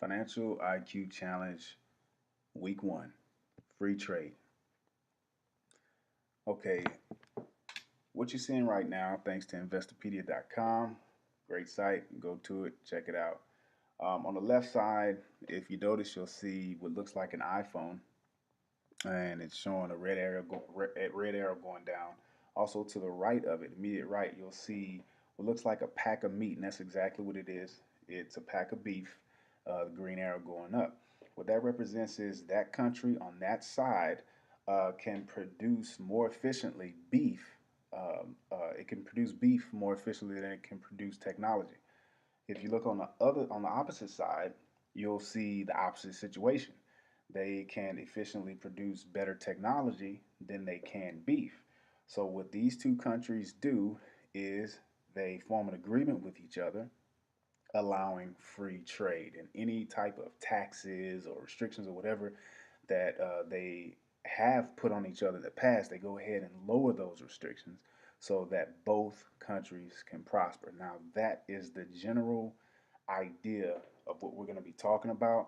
Financial IQ Challenge Week 1 Free Trade. Okay, what you're seeing right now, thanks to investopedia.com, great site. Go to it, check it out. On the left side, if you notice, you'll see what looks like an iPhone, and it's showing a red arrow going down. Also, to the right of it, immediate right, you'll see what looks like a pack of meat, and that's exactly what it is. It's a pack of beef, the green arrow going up. What that represents is that country on that side can produce more efficiently beef. It can produce beef more efficiently than it can produce technology. If you look on the opposite side, you'll see the opposite situation. They can efficiently produce better technology than they can beef. So what these two countries do is they form an agreement with each other, allowing free trade and any type of taxes or restrictions or whatever that they have put on each other in the past, they go ahead and lower those restrictions so that both countries can prosper. Now, that is the general idea of what we're going to be talking about,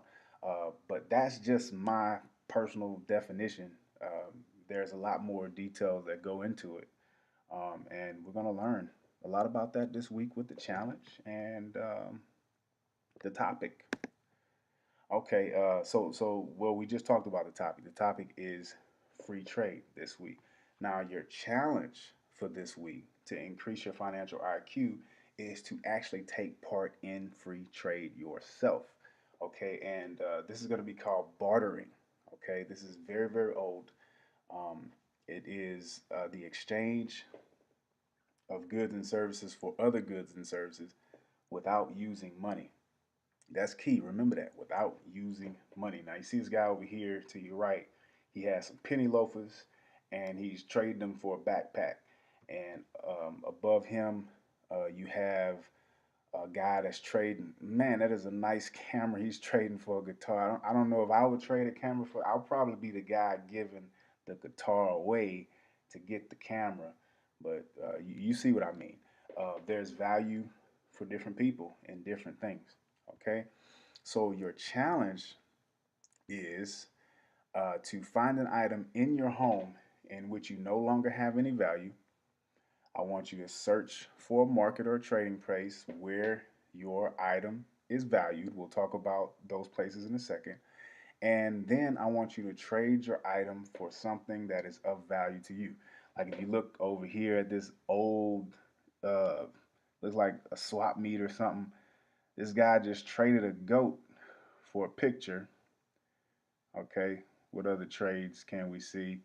but that's just my personal definition. There's a lot more details that go into it, and we're going to learn a lot about that this week with the challenge and the topic. Okay, well, we just talked about the topic. The topic is free trade this week. Now, your challenge for this week to increase your financial IQ is to actually take part in free trade yourself. Okay, and this is going to be called bartering. Okay, this is very, very old. It is the exchange of goods and services for other goods and services without using money. That's key. Remember that, without using money. Now, you see this guy over here to your right. He has some penny loafers and he's trading them for a backpack. And above him, you have a guy that's trading. Man, that is a nice camera. He's trading for a guitar. I don't know if I would trade a camera for. I'll probably be the guy giving the guitar away to get the camera. But you see what I mean. There's value for different people in different things. Okay, so your challenge is to find an item in your home in which you no longer have any value. I want you to search for a market or a trading place where your item is valued. We'll talk about those places in a second. And then I want you to trade your item for something that is of value to you. Like if you look over here at this old, uh, looks like a swap meet or something. This guy just traded a goat for a picture. Okay, what other trades can we see?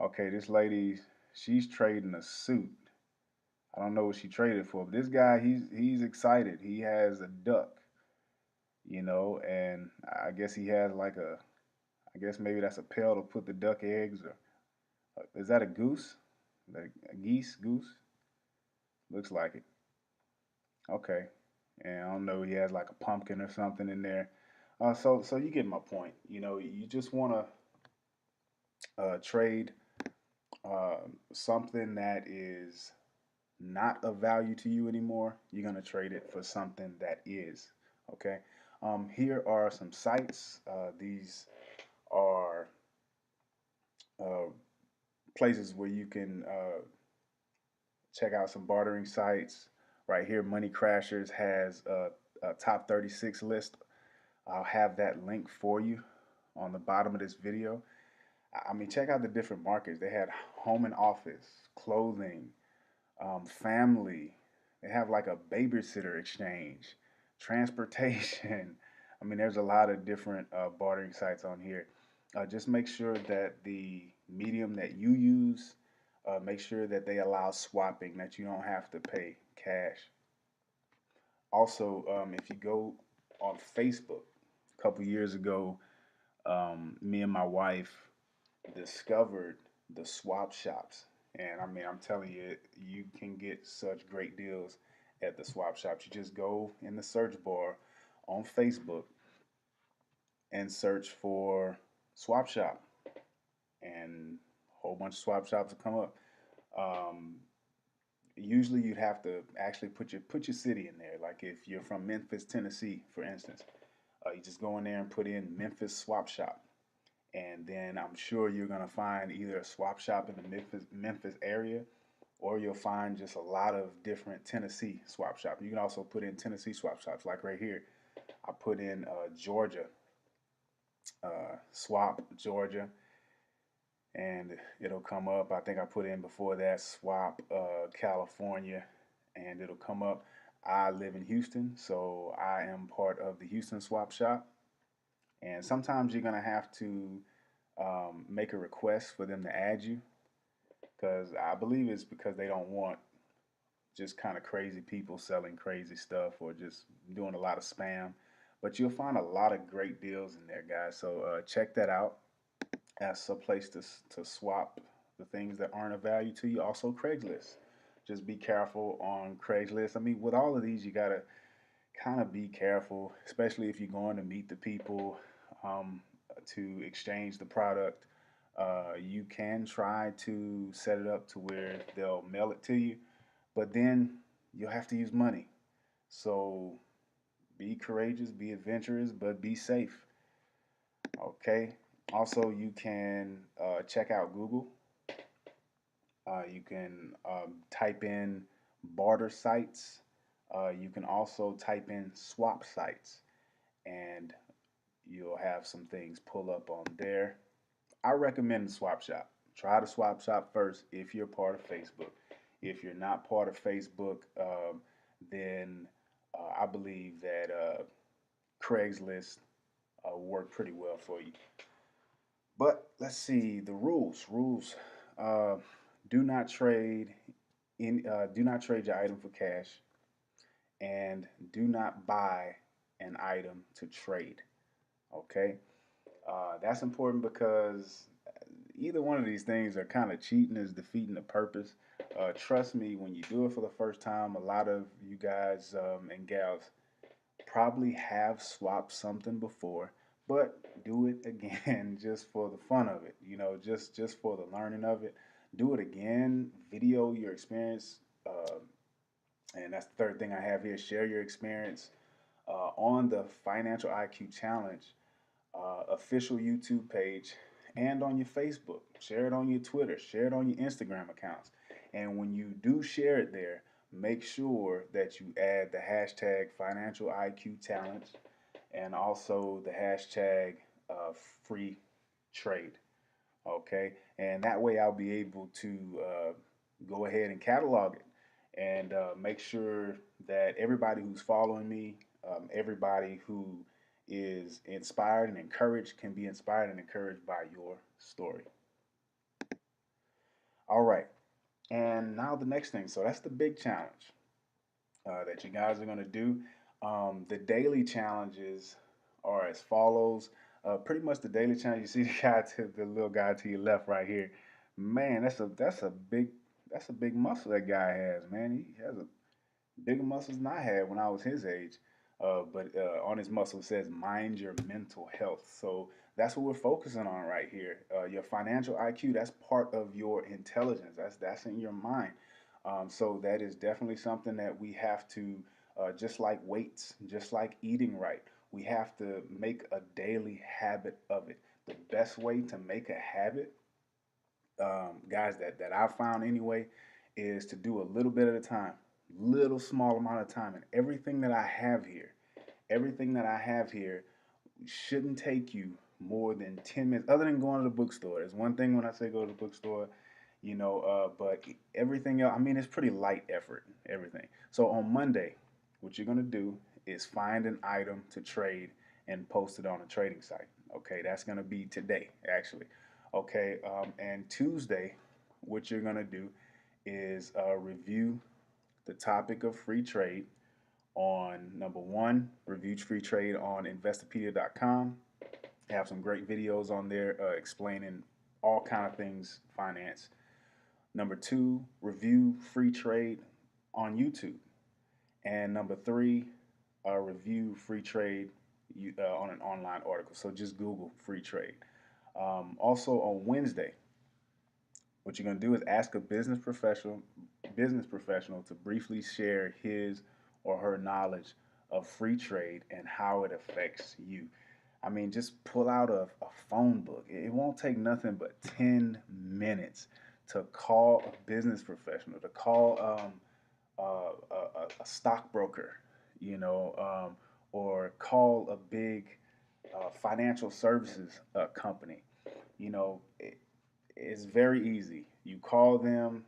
Okay, this lady, she's trading a suit. I don't know what she traded for, but this guy, he's excited. He has a duck, and I guess he has like I guess maybe that's a pail to put the duck eggs, or is that a goose? Like a geese, goose? Looks like it. Okay, and I don't know. He has like a pumpkin or something in there. So you get my point. You just want to trade something that is not of value to you anymore. You're gonna trade it for something that is. Okay. Here are some sites. These are uh, places where you can check out some bartering sites. Right here, Money Crashers has a top 36 list. I'll have that link for you on the bottom of this video. I mean, check out the different markets. They had home and office, clothing, family. They have like a babysitter exchange, transportation. I mean, there's a lot of different bartering sites on here. Just make sure that the medium that you use, make sure that they allow swapping, that you don't have to pay cash. Also, if you go on Facebook, a couple years ago, me and my wife discovered the swap shops. And I mean, I'm telling you, you can get such great deals at the swap shops. You just go in the search bar on Facebook and search for swap shop, and a whole bunch of swap shops will come up. Um, Usually, you'd have to actually put your city in there. Like if you're from Memphis, Tennessee, for instance, You just go in there and put in Memphis Swap Shop, and then I'm sure you're gonna find either a swap shop in the Memphis area, or you'll find just a lot of different Tennessee swap shops. You can also put in Tennessee swap shops, like right here. I put in Georgia, swap Georgia, and it'll come up. I think I put in before that swap California, and it'll come up. I live in Houston, so I am part of the Houston swap shop. And sometimes you're gonna have to make a request for them to add you, because I believe it's because they don't want just kind of crazy people selling crazy stuff or just doing a lot of spam. But you'll find a lot of great deals in there, guys. So check that out as a place to swap the things that aren't of value to you. Also, Craigslist. Just be careful on Craigslist. I mean, with all of these, you gotta kind of be careful, especially if you're going to meet the people um, to exchange the product. You can try to set it up to where they'll mail it to you, but then you'll have to use money. So be courageous, be adventurous, but be safe. Okay. Also, you can check out Google. You can type in barter sites. You can also type in swap sites, and you'll have some things pull up on there. I recommend the swap shop. Try the swap shop first if you're part of Facebook. If you're not part of Facebook, then I believe that Craigslist work pretty well for you. But let's see the rules. Rules: uh, do not trade do not trade your item for cash, and do not buy an item to trade. Okay, that's important because either one of these things are kind of cheating, is defeating the purpose. Trust me, when you do it for the first time, a lot of you guys and gals probably have swapped something before, but do it again just for the fun of it. You know, just for the learning of it. Do it again. Video your experience, and that's the third thing I have here. Share your experience on the Financial IQ Challenge official YouTube page and on your Facebook. Share it on your Twitter. Share it on your Instagram accounts. And when you do share it there, make sure that you add the hashtag Financial IQ Challenge and also the hashtag free trade. Okay, and that way I'll be able to go ahead and catalog it and make sure that everybody who's following me, everybody who is inspired and encouraged, can be inspired and encouraged by your story. All right, and now the next thing. So that's the big challenge that you guys are going to do. The daily challenges are as follows. Pretty much the daily challenge. You see the guy to the little guy to your left right here. Man, that's a big muscle that guy has. Man, he has a bigger muscles than I had when I was his age. But on his muscle it says mind your mental health. So that's what we're focusing on right here. Your financial IQ, that's part of your intelligence. That's in your mind. So that is definitely something that we have to, just like weights, just like eating right, we have to make a daily habit of it. The best way to make a habit, guys, that I've found anyway, is to do a little bit at a time, little small amount of time. And everything that I have here shouldn't take you more than 10 minutes, other than going to the bookstore. There's one thing when I say go to the bookstore, but everything else, I mean, it's pretty light effort, everything. So on Monday, what you're going to do is find an item to trade and post it on a trading site. Okay, that's going to be today, actually. Okay, and Tuesday, what you're going to do is review the topic of free trade on number one, review free trade on investopedia.com. They have some great videos on there explaining all kind of things finance. Number two, review free trade on YouTube. And number three, review free trade on an online article. So just Google free trade. Also on Wednesday, what you're going to do is ask a business professional to briefly share his or her knowledge of free trade and how it affects you. I mean, just pull out a phone book. It won't take nothing but 10 minutes to call a business professional, to call a stockbroker, you know, or call a big financial services company. You know, it's very easy. You call them,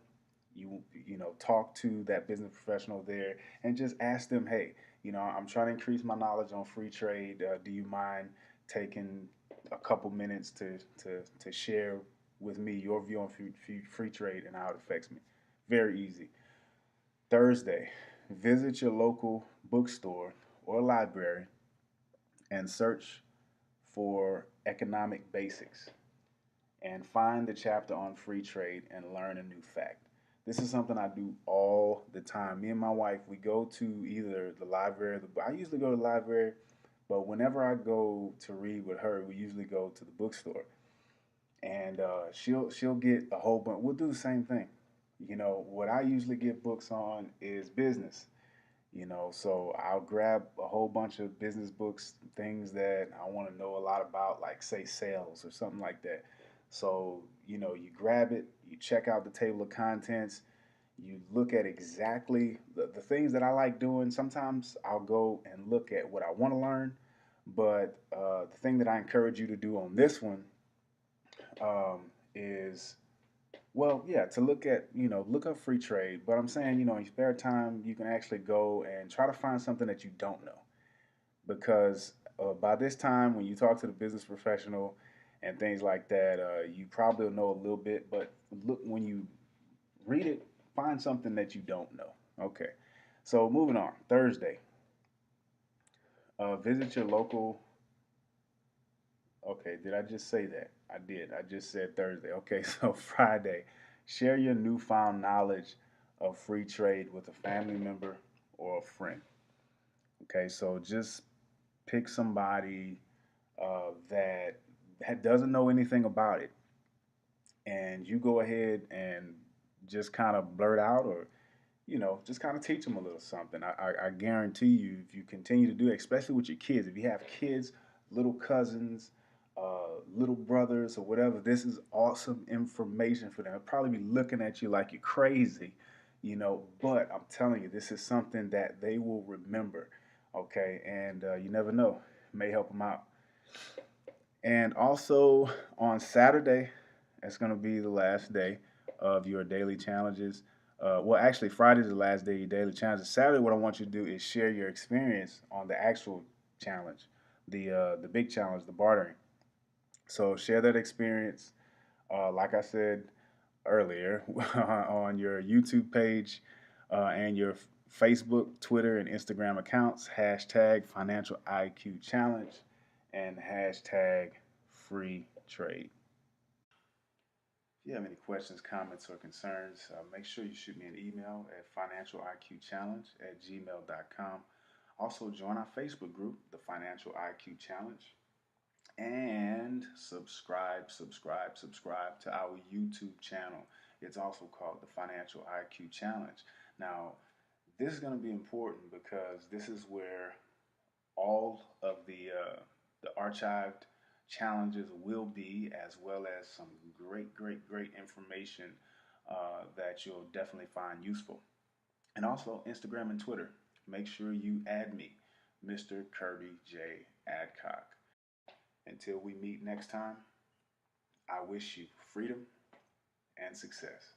you know, talk to that business professional there, and just ask them, hey, you know, I'm trying to increase my knowledge on free trade. Do you mind taking a couple minutes to share with me your view on free trade and how it affects me? Very easy. Thursday, visit your local bookstore or library and search for economic basics and find the chapter on free trade and learn a new fact. This is something I do all the time. Me and my wife, we go to either the library, I usually go to the library, but whenever I go to read with her, we usually go to the bookstore. And she'll get a whole bunch. We'll do the same thing. You know, what I usually get books on is business. You know, so I'll grab a whole bunch of business books, things that I want to know a lot about, like say sales or something like that. So, you know, you grab it, you check out the table of contents, you look at exactly the things that I like doing. Sometimes I'll go and look at what I want to learn, but the thing that I encourage you to do on this one is, well, yeah, to look at, you know, look up free trade. But I'm saying, you know, in your spare time, you can actually go and try to find something that you don't know. Because by this time, when you talk to the business professional and things like that, you probably will know a little bit. But look, when you read it, find something that you don't know. Okay. So moving on. Thursday, visit your local. Okay, did I just say that? I did. I just said Thursday. Okay, so Friday, share your newfound knowledge of free trade with a family member or a friend. Okay, so just pick somebody that doesn't know anything about it, and you go ahead and just kind of blurt out, or you know, just kind of teach them a little something. I guarantee you, if you continue to do it, especially with your kids, if you have kids, little cousins, little brothers, or whatever, this is awesome information for them. They'll probably be looking at you like you're crazy, you know, but I'm telling you, this is something that they will remember, okay? And you never know, it may help them out. And also on Saturday, it's going to be the last day of your daily challenges. Well, actually, Friday is the last day of your daily challenges. Saturday, what I want you to do is share your experience on the actual challenge, the big challenge, the bartering. So share that experience. Like I said earlier, on your YouTube page and your Facebook, Twitter, and Instagram accounts, hashtag Financial IQ Challenge and hashtag Free Trade. If you have any questions, comments, or concerns, make sure you shoot me an email at financialiqchallenge@gmail.com. Also, join our Facebook group, the Financial IQ Challenge, and subscribe to our YouTube channel. It's also called the Financial IQ Challenge. Now, this is going to be important because this is where all of the archived challenges will be, as well as some great information that you'll definitely find useful. And also Instagram and Twitter. Make sure you add me, Mr. Kirby J. Adcock. Until we meet next time, I wish you freedom and success.